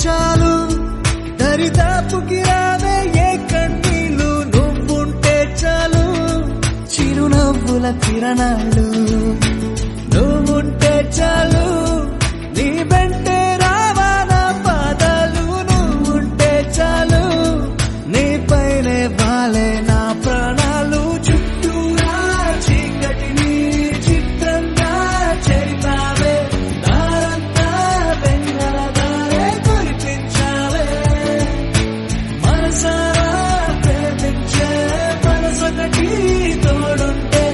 చాలు దరిదాపుకి రావే ఏ కన్నీళ్ళు, నువ్వుంటే చాలు చిరునవ్వుల కిరణాలు, నువ్వుంటే చాలు నీ వెంటే రావా నా పాదాలు, నువ్వుంటే చాలు నీ పైనే వాలే నా ప్రాణాలు. చుట్టూరా చీకటిని చిత్రంగా చెరిపావే, దారంతా వెన్నెల దారే కురిపించావే, మనసారా ప్రేమించే మనసొకటి తోడుంటే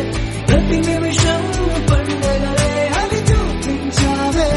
ప్రతి నిమిషం పండగలే అని చూపించావే.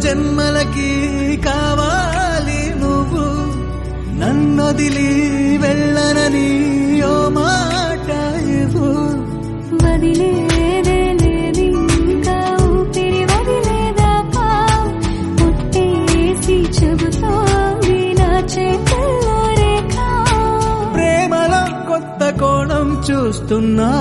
జన్మలకి కావాలి నువ్వు, నన్నొదిలి వెళ్ళనని ఓ మాట ఇవ్వు. వదిలేదే లేది ఇంకా ఊపిరి వదిలేదాకా పుట్టేసి చెబుతోంది నా చేతుల్లో రేఖ. ప్రేమలో కొత్త కోణం చూస్తున్నా,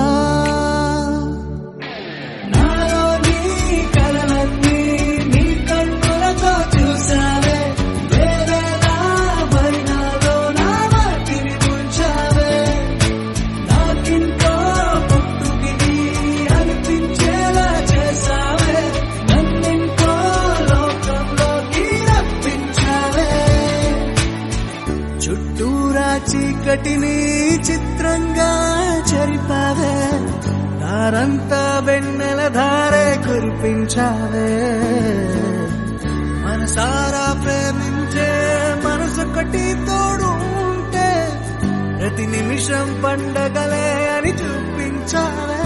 చుట్టూరా చీకటిని చిత్రంగా చెరిపావే, దారంతా వెన్నెల ధారే కురిపించావే, మనసారా ప్రేమించే మనసొకటి తోడు ఉంటే ప్రతి నిమిషం పండగలే అని చూపించావే.